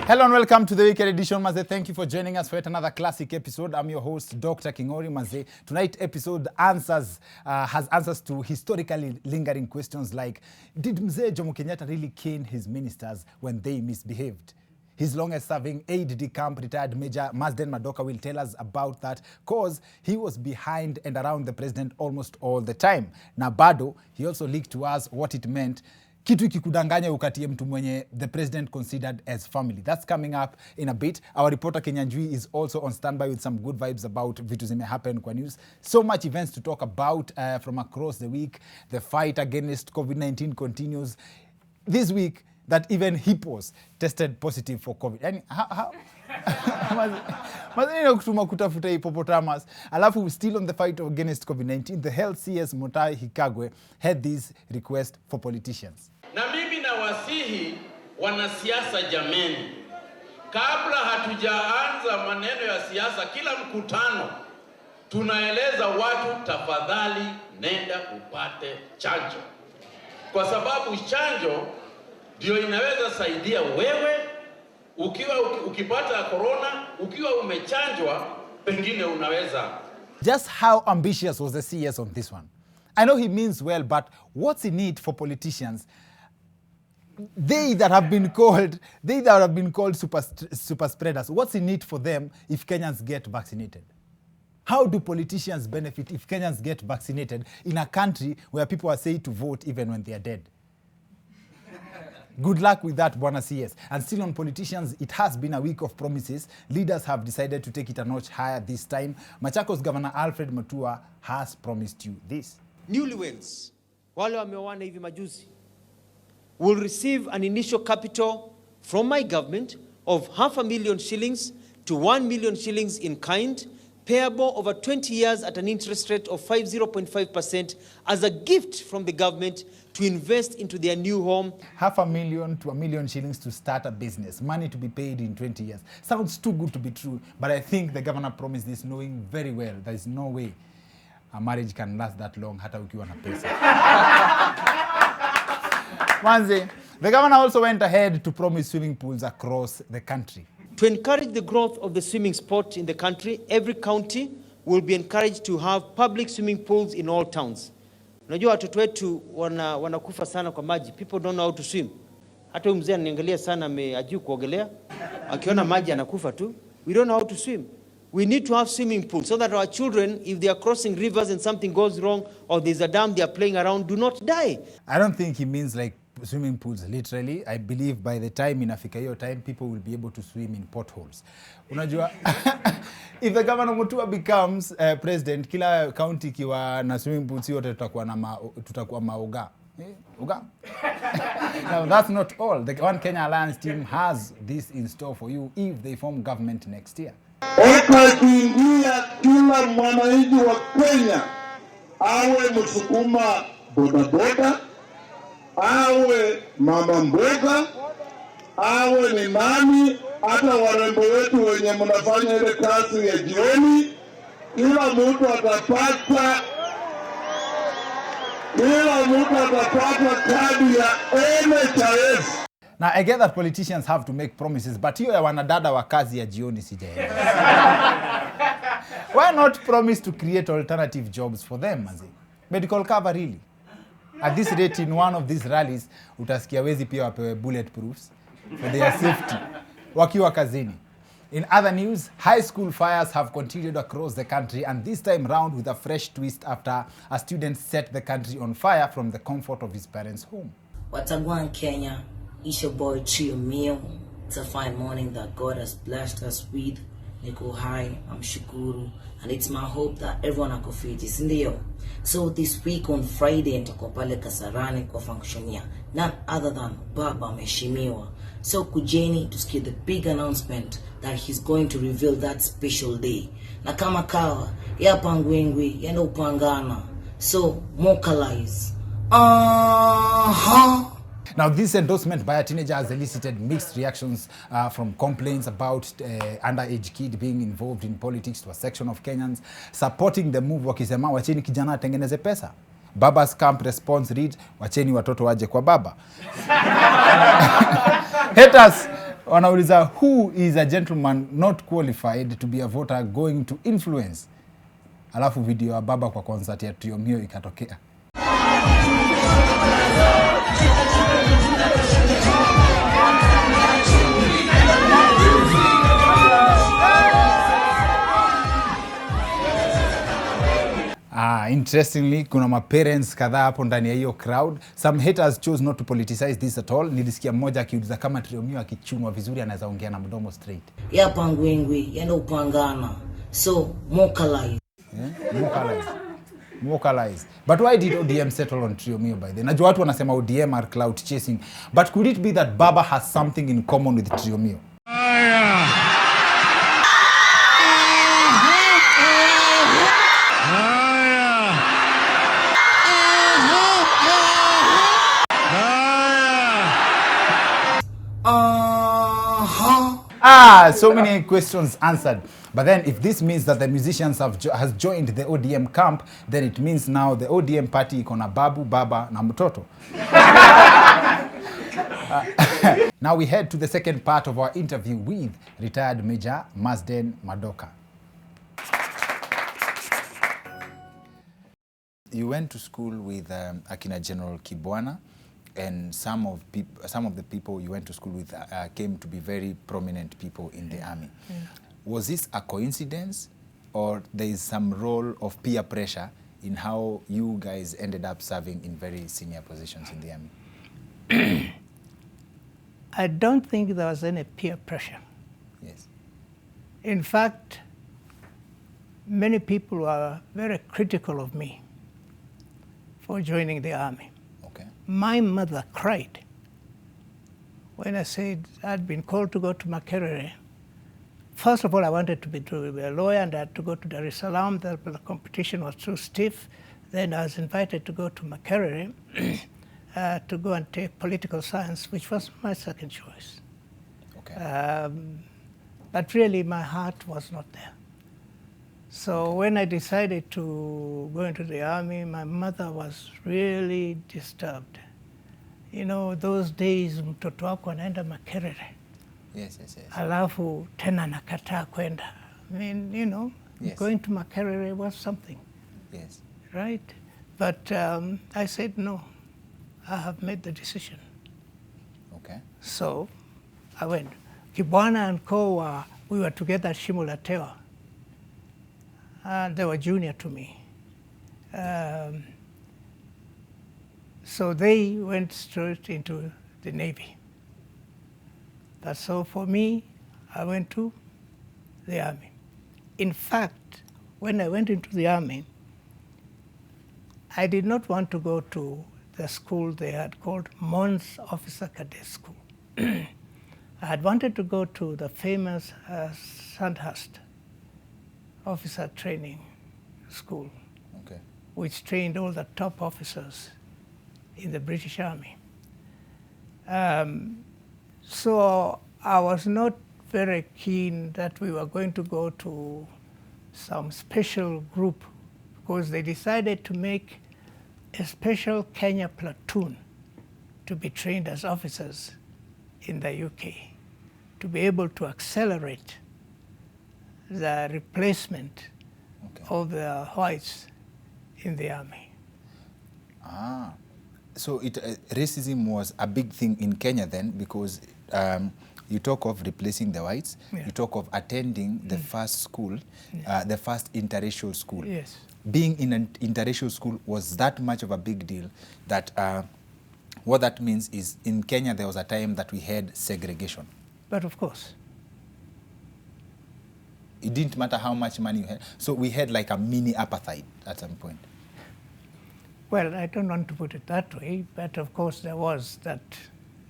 Hello and welcome to the weekend edition, Maze. Thank you for joining us for yet another classic episode. I'm your host, Dr. Kingori Maze. Tonight's episode has answers to historically lingering questions like, did Mzee Jomo Kenyatta really cane his ministers when they misbehaved? His longest-serving aide de camp, retired Major Marsden Madoka, will tell us about that cause he was behind and around the president almost all the time. Na bado, he also leaked to us what it meant kitu kikudanganya ukatie mtu mwenye the president considered as family. That's coming up in a bit. Our reporter Kenyanjui is also on standby with some good vibes about vitu zime happen kwa news. So much events to talk about from across the week. The fight against COVID-19 continues. This week, that even hippos tested positive for COVID. Yani, how? Mazini kutuma kutafuta hippopotamus. Alafu, still on the fight against COVID-19, the health CS Mutahi Hikagwe had this request for politicians. Na mimi nawasihi wanasiasa jameni, kabla hatujaanza maneno ya siasa, kila mkutano tunaeleza watu tafadhali nenda upate chanjo. Kwa sababu chanjo ndio inaweza saidia wewe ukipata corona, ukiwa umechanjwa pengine unaweza. Just how ambitious was the CS on this one? I know he means well, but what's in it for politicians? They that have been called super spreaders, what's in it for them if Kenyans get vaccinated? How do politicians benefit if Kenyans get vaccinated in a country where people are said to vote even when they are dead? Good luck with that, Bwana CS. And still on politicians, it has been a week of promises. Leaders have decided to take it a notch higher this time. Machakos Governor Alfred Mutua has promised you this. Newlyweds, wale wameoana hivi majuzi, will receive an initial capital from my government of 500,000 shillings to 1 million shillings in kind, payable over 20 years at an interest rate of 0.5% as a gift from the government to invest into their new home. 500,000 to 1 million shillings to start a business. Money to be paid in 20 years. Sounds too good to be true, but I think the governor promised this knowing very well there is no way a marriage can last that long hata ukiwa na pesa. Manze, the governor also went ahead to promise swimming pools across the country. To encourage the growth of the swimming sport in the country, every county will be encouraged to have public swimming pools in all towns. Unajua watoto wetu wanakufa sana kwa maji. People don't know how to swim. Hata mzee ananiangalia sana hajui kuogelea. Akiona maji anakufa tu. We don't know how to swim. We need to have swimming pools so that our children, if they are crossing rivers and something goes wrong or there's a dam they are playing around, do not die. I don't think he means like swimming pools literally. I believe by the time inafika hiyo time, people will be able to swim in potholes. Unajua, if the governor Mutua becomes president, kila county kiwa na swimming pools yote tutakuwa maoga. Uga. Now that's not all. The One Kenya Alliance team has this in store for you if they form government next year. Kuingia kila mwananchi wa Kenya, awe msukuma bodaboda, awe mama mboga, awe ni nani, hata warembo wetu wenye mnafanya ile kazi ya jioni, kila mtu atapata kadi ya NHIF. Now, I get that politicians have to make promises, but hiyo ya wanadada wa kazi ya jioni sijaelewa. Why not promise to create alternative jobs for them, mazi? Medical cover, really? At this rate, in one of these rallies, utasikia wezi pia wapewe bulletproofs for their safety wakiwa kazini. In other news, high school fires have continued across the country, and this time round with a fresh twist after a student set the country on fire from the comfort of his parents' home. Watagwan Kenya, it's your boy Trio Meal. It's a fine morning that God has blessed us with. Niko hai, I'm shukuru, and it's my hope that everyone akofiti sindio. So this week on Friday nitakuwa pale Kasarani kwa functionia, none other than Baba Mheshimiwa. So kujeni tusikie the big announcement that he's going to reveal that special day. Na kama kawa ya pangwengwi yenda upangana. So vocalize. Now, this endorsement by a teenager has elicited mixed reactions from complaints about underage kid being involved in politics to a section of Kenyans supporting the move wakisema wacheni kijana atengeneze pesa. Baba's camp response reads, wacheni watoto waje kwa baba. Haters Wanauliza, who is a gentleman not qualified to be a voter going to influence? Alafu video ya baba kwa concert ya Trio Mio ikatokea. Interestingly, kuna ma-parents kadhaa hapo ndani ya hiyo crowd. Some haters chose not to politicize this at all. Nilisikia mmoja akiuliza kama Trio Mio akichunwa vizuri anaweza ongea na mdomo straight. Ya pangwengwe, ya ndo upangana. So, mokalize. Vocalize. But why did ODM settle on Trio Mio by then? Najua watu wanasema ODM are cloud chasing. But could it be that Baba has something in common with Trio Mio? So many questions answered. But then if this means that the musicians has joined the ODM camp, then it means now the ODM party iko na babu, baba na mtoto. Now we head to the second part of our interview with retired Major Marsden Madoka. You went to school with Akina General Kibwana, and some of the people you went to school with came to be very prominent people in the army. Yeah. Was this a coincidence, or there is some role of peer pressure in how you guys ended up serving in very senior positions in the army? I don't think there was any peer pressure. Yes. In fact, many people were very critical of me for joining the army. My mother cried when I said I'd been called to go to Makerere. First of all, I wanted to be a lawyer, and I had to go to Dar es Salaam. The competition was too stiff. Then I was invited to go to Makerere to go and take political science, which was my second choice. Okay. But really, my heart was not there. So when I decided to go into the army, my mother was really disturbed. You know, those days mtoto wako anaenda Makerere. Yes, yes, yes. Alafu tena nakataa kwenda. I mean, you know, yes. Going to Makerere was something. Yes. Right? But I said, no, I have made the decision. Okay. So I went. Kibwana and Co, we were together at Shimulatewa. They were junior to me. So they went straight into the Navy. But so for me, I went to the Army. In fact, when I went into the Army, I did not want to go to the school they had called Mons Officer Cadet School. I had wanted to go to the famous Sandhurst Officer Training School, okay, which trained all the top officers in the British Army. So I was not very keen that we were going to go to some special group, because they decided to make a special Kenya platoon to be trained as officers in the UK, to be able to accelerate the replacement of the whites in the army. So racism was a big thing in Kenya then, because you talk of replacing the whites, you talk of attending the first school, the first interracial school. Yes. Being in an interracial school was that much of a big deal that what that means is in Kenya there was a time that we had segregation. But of course. It didn't matter how much money you had. So we had like a mini apartheid at some point. Well, I don't want to put it that way, but of course there was that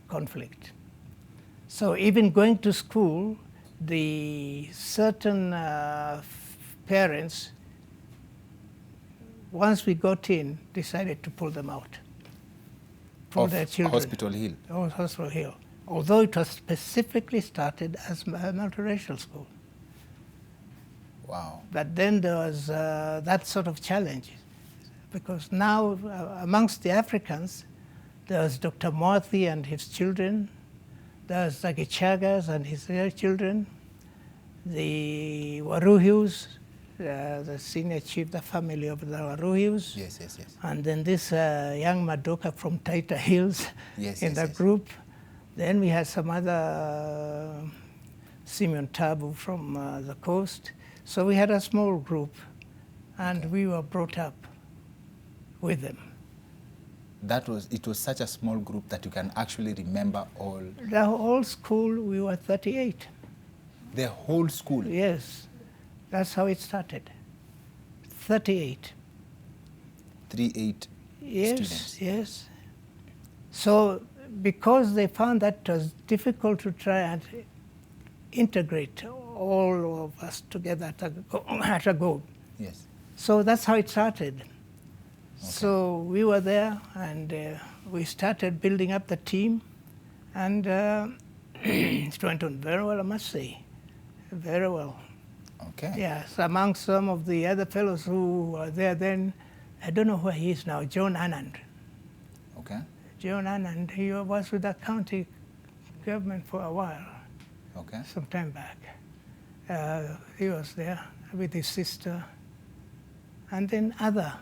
conflict. So even going to school, the certain parents, once we got in, decided to pull them out. Pull their children. Hospital Hill. Oh, Hospital Hill. Although it was specifically started as a multiracial school. Wow. But then there was that sort of challenge, because now amongst the Africans, there was Dr. Murthy and his children. There's the Gichagas and his children, the Waruhius, the senior chief, the family of the Waruhius. Yes, yes, yes. And then this young Madoka from Taita Hills in the group. Then we had some other Simeon Tabu from the coast. So we had a small group, and we were brought up with them. It was such a small group that you can actually remember all. The whole school, we were 38. The whole school? Yes, that's how it started. 38. 38 students? Yes. So because they found that it was difficult to try and integrate all of us together at a go. Yes. So that's how it started. Okay. So we were there, and we started building up the team, and it went on very well, I must say. Very well. Okay. Yes, among some of the other fellows who were there then, I don't know where he is now, John Anand. Okay. John Anand, he was with the county government for a while. Okay. Some time back. He was there with his sister, and then other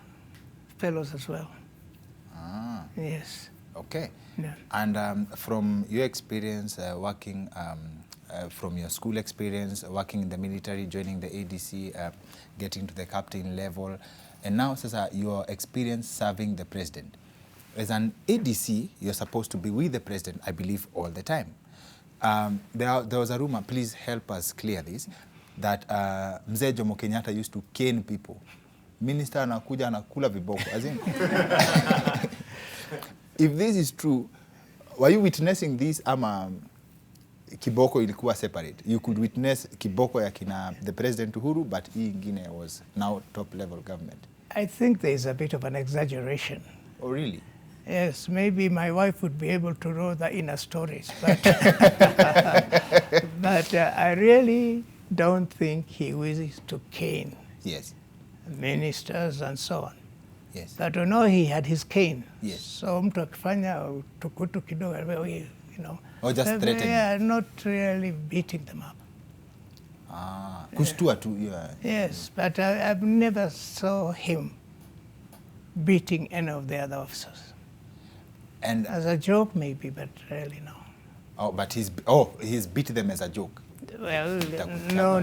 fellows as well. Ah. Yes. Okay. Yeah. And from your experience working, from your school experience, working in the military, joining the ADC, getting to the captain level, and now, Cesar, your experience serving the president. As an ADC, you're supposed to be with the president, I believe, all the time. There was a rumor, please help us clear this, that Mzee Jomo Kenyatta used to cane people. Minister anakuja anakula viboko. As in, if this is true, were you witnessing this ama kiboko ilikuwa separate? You could witness kiboko ya kina the President Uhuru, but hii ingine was now top level government. I think there's a bit of an exaggeration. Oh, really? Yes, maybe my wife would be able to know the inner stories, but, but I really don't think he wishes to cane ministers and so on. Yes. But I know he had his cane. Yes. So mtu akifanya tukutu kidogo, you know. Or just threatening? Yeah, not really beating them up. Ah, kushtua tu. Yes, but I've never saw him beating any of the other officers. And as a joke, maybe, but really no. Oh, but he's beat them as a joke. Well, no.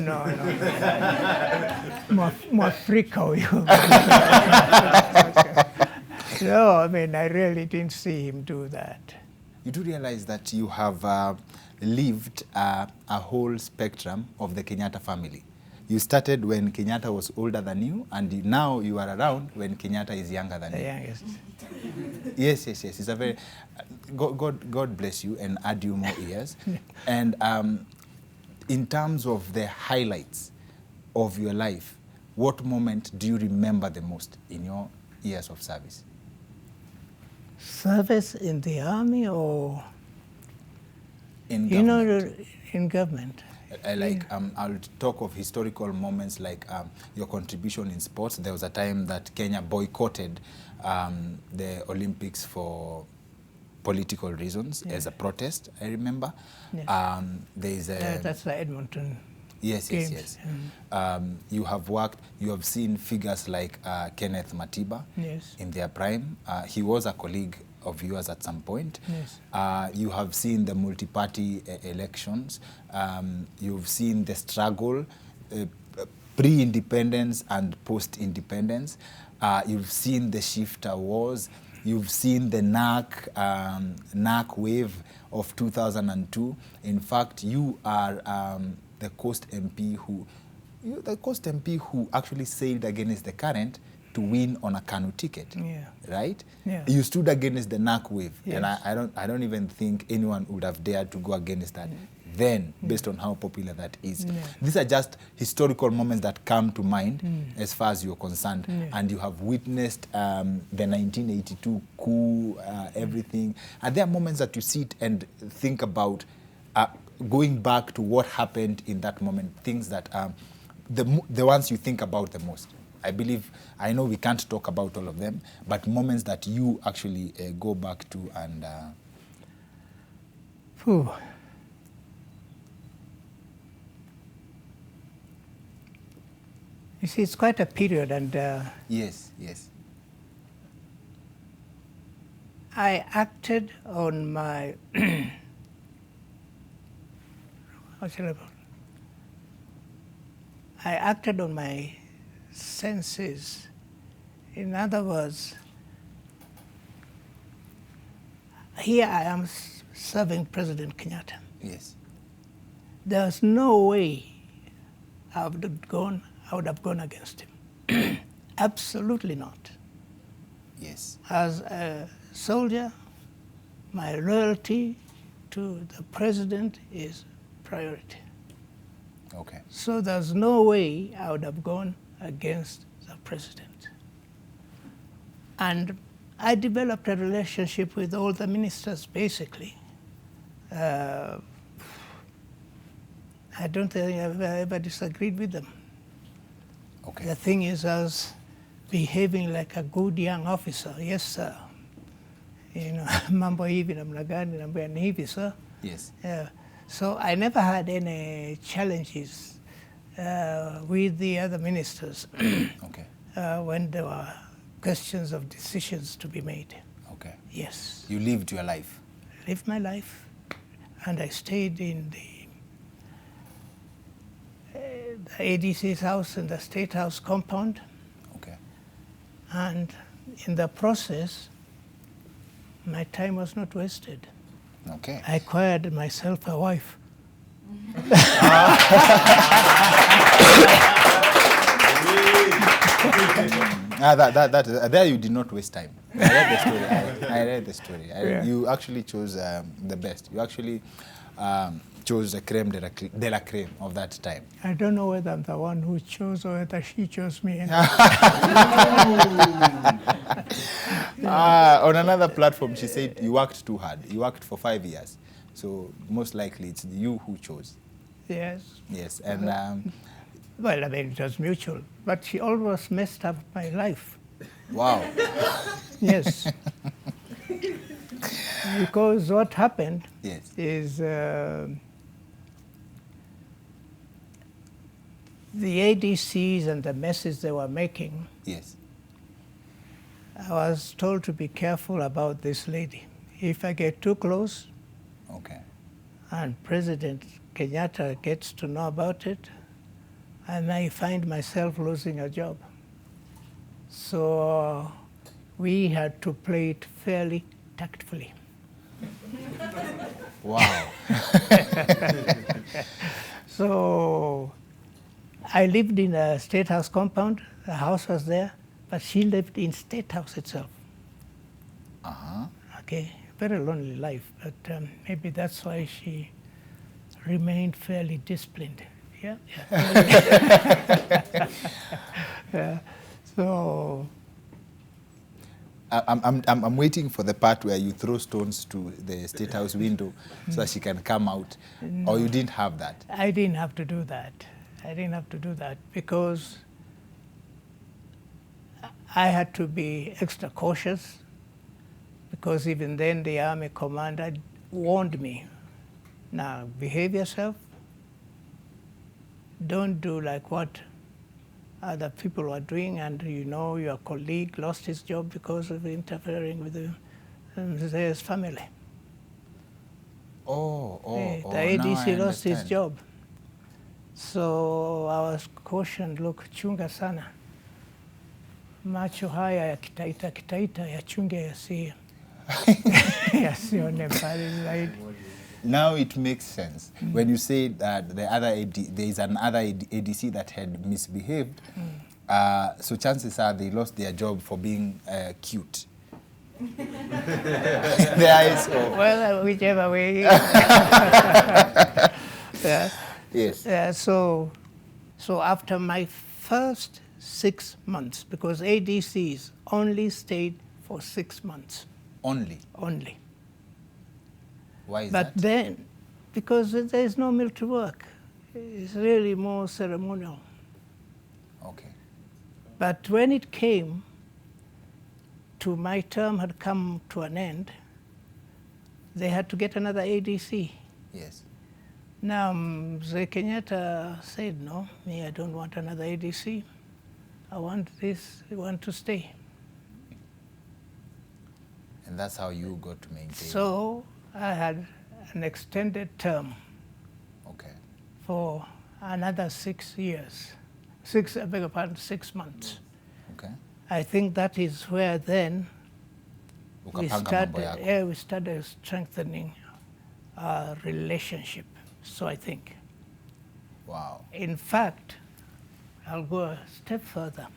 Mwafrika you. No, I mean, I really didn't see him do that. You do realize that you have lived a whole spectrum of the Kenyatta family. You started when Kenyatta was older than you, and now you are around when Kenyatta is younger than you. The youngest. Yes. It's a very God bless you and add you more years. And in terms of the highlights of your life, what moment do you remember the most in your years of service? Service in the army or in government? In government. I'll talk of historical moments like your contribution in sports. There was a time that Kenya boycotted the Olympics for political reasons as a protest, I remember. Yes. There's that's the Edmonton Yes. games. You have seen figures like Kenneth Matiba in their prime. He was a colleague of yours at some point. Yes. You have seen the multi-party elections. You've seen the struggle, pre-independence and post-independence. You've seen the shifter wars. You've seen the NAC wave of 2002. In fact, you are the Coast MP who actually sailed against the current to win on a canoe ticket, right? Yeah. You stood against the NAC wave, yes. And I don't even think anyone would have dared to go against that then, based on how popular that is. These are just historical moments that come to mind as far as you're concerned, and you have witnessed the 1982 coup, everything. Are there moments that you sit and think about going back to what happened in that moment, things that the ones you think about the most? I know we can't talk about all of them, but moments that you actually go back to and... You see, it's quite a period, and Yes, yes. I acted on my how shall I put it? I acted on my senses. In other words, here I am serving President Kenyatta. Yes. There's no way I would have gone against him. Absolutely not. Yes. As a soldier, my loyalty to the president is priority. Okay. So there's no way I would have gone against the president. And I developed a relationship with all the ministers, basically. I don't think I've ever disagreed with them. Okay. The thing is, I was behaving like a good young officer. Yes, sir. You know, mambo hivi namna gani, namna ni hivi, sir. Yes. So I never had any challenges with the other ministers Okay. when there were questions of decisions to be made. Okay. Yes. You lived your life. I lived my life, and I stayed in the ADC's house in the State House compound. Okay. And in the process, my time was not wasted. Okay. I acquired myself a wife. There you did not waste time. I read the story. I read the story. Yeah. You actually chose the best. You actually chose the creme de la creme of that time. I don't know whether I'm the one who chose or whether she chose me. On another platform, she said you worked too hard. You worked for 5 years. So most likely it's you who chose. Yes. Yes. And Well, I mean, it was mutual. But she almost messed up my life. wow. Yes. Because what happened Yes. is the ADCs and the messes they were making, Yes. I was told to be careful about this lady. If I get too close Okay. and President Kenyatta gets to know about it, I may find myself losing a job. So we had to play it fairly tactfully. Wow. So I lived in a State House compound. The house was there, but she lived in State House itself. Uh-huh. Okay, very lonely life, but maybe that's why she remained fairly disciplined. Yeah. Yeah. So I'm waiting for the part where you throw stones to the State House window so that she can come out. No. Or you didn't have that? I didn't have to do that. I didn't have to do that because I had to be extra cautious, because even then the army commander warned me, now behave yourself, don't do like what other people were doing, and you know your colleague lost his job because of interfering with his family. The ADC lost his job. So I was cautioned, look, chunga sana. Macho haya ya kitaita yachunge yasione mbali zaidi. Now it makes sense. When you say that there is another ADC that had misbehaved, so chances are they lost their job for being cute. Well, whichever way. Yeah. Yes. So after my first 6 months, because ADCs only stayed for 6 months. Only? Only. Why is But that? then, because there is no military work, it's really more ceremonial. Okay. But when it came to my term had come to an end, they had to get another ADC. Yes. Now, Mzee Kenyatta said, no, me, I don't want another ADC. I want this, I want to stay. And that's how you got to maintain. So I had an extended term for another 6 years. I beg your pardon, 6 months. Okay. I think that is where then we started strengthening our relationship. So I think. Wow. In fact, I'll go a step further.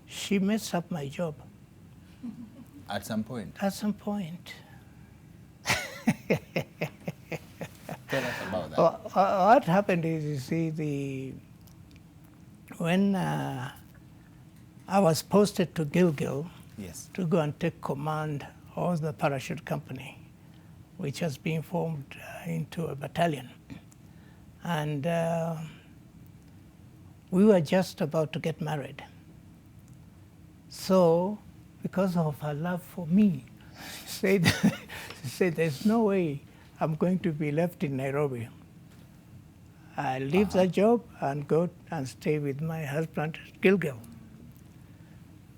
She messed up my job. At some point? At some point. Tell us about that. What happened is, you see, when I was posted to Gilgil to go and take command of the parachute company, which has been formed into a battalion. And we were just about to get married. So, because of her love for me, she said, there's no way I'm going to be left in Nairobi. I leave the job and go and stay with my husband at Gilgil.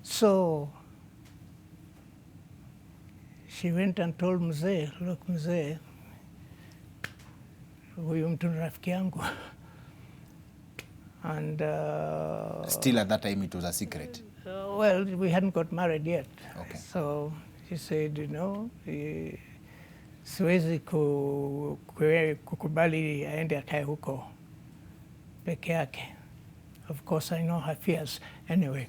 So she went and told Mzee, look Mzee, huyu mtu ni rafiki yangu. And still at that time it was a secret? Well, we hadn't got married yet. Okay. So she said, you know, siwezi kukubali aende akae huko peke yake. Of course, I know her fears. Anyway.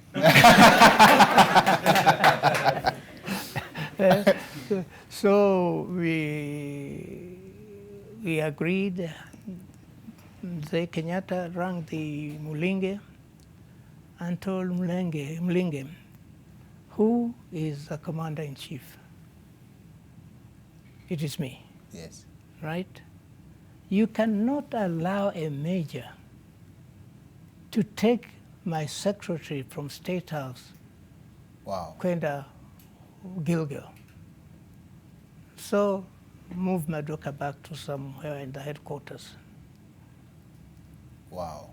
So we agreed. Mzee Kenyatta rang the Mulinge and told Mulinge, who is the commander-in-chief? It is me. Yes. Right? You cannot allow a major to take my secretary from State House, kwenda Gilgil. So move Madoka back to somewhere in the headquarters. Wow.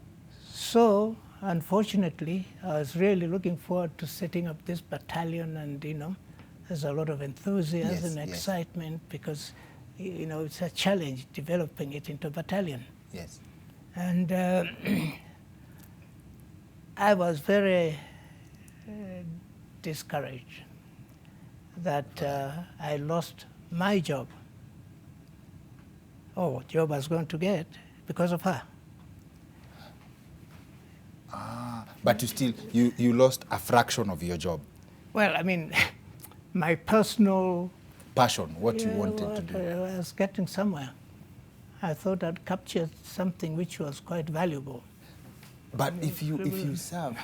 So, unfortunately, I was really looking forward to setting up this battalion, and you know, there's a lot of enthusiasm and excitement because you know it's a challenge developing it into a battalion. Yes. And I was very discouraged that I lost my job. What job I was going to get because of her. But you lost a fraction of your job. Well, I mean, my personal passion, what you wanted to do. I was getting somewhere. I thought I'd captured something which was quite valuable. But if you serve,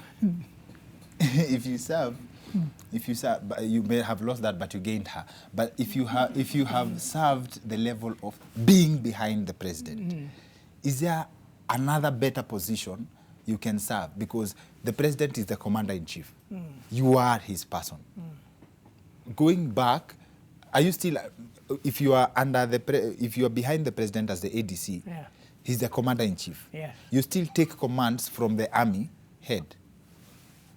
but you may have lost that, but you gained her. But if you have served the level of being behind the president, is there another better position you can serve? Because the president is the commander-in-chief. You are his person. Going back, are you still, if you are if you are behind the president as the ADC, he's the commander-in-chief. Yes. You still take commands from the army head,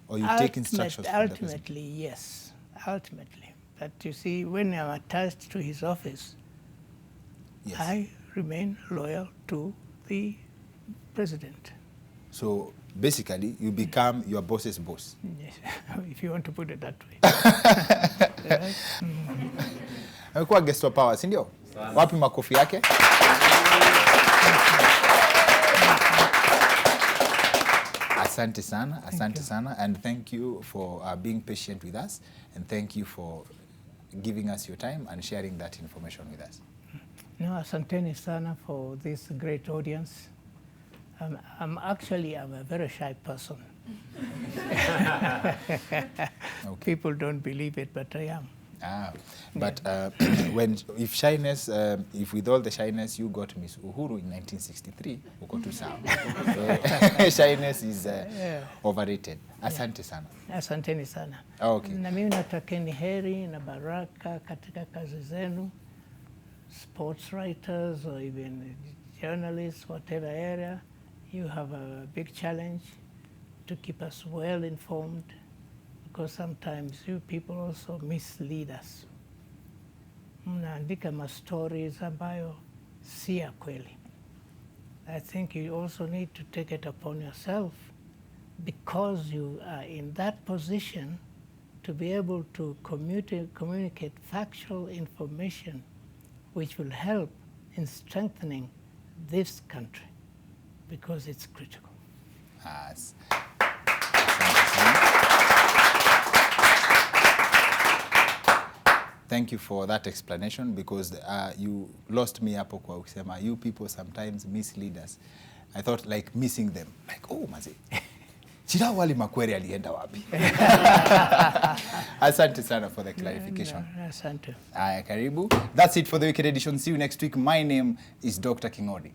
or you take instructions from the president? Ultimately, yes. Ultimately. But you see, when I'm attached to his office, I remain loyal to the president. So basically, you become your boss's boss. Yes, if you want to put it that way. Amekuwa guest wa power, si ndio? Wapi makofi yake? Asante sana, and thank you for being patient with us, and thank you for giving us your time and sharing that information with us. No, asanteni sana for this great audience. I'm a very shy person. People don't believe it, but I am. But if with all the shyness you got Miss Uhuru in 1963, uko tu sawa. Shyness is overrated. Asante sana. Asanteni sana. Okay. Na mimi natakeni heri na baraka katika kazi zenu, sports writers or even journalists, whatever area. You have a big challenge. to keep us well informed, because sometimes you people also mislead us. Mnaandika stories ambayo si ya kweli. I think you also need to take it upon yourself, because you are in that position to be able to communicate factual information which will help in strengthening this country, because it's critical. Yes. Thank you for that explanation, because you lost me hapo kwa kusema you people sometimes mislead us. I thought like missing them. Like, oh, mazi. Chira wali Makwere alienda wapi? Asante sana for the clarification. Asante. Karibu. That's it for the Weekend Edition. See you next week. My name is Dr. Kingori.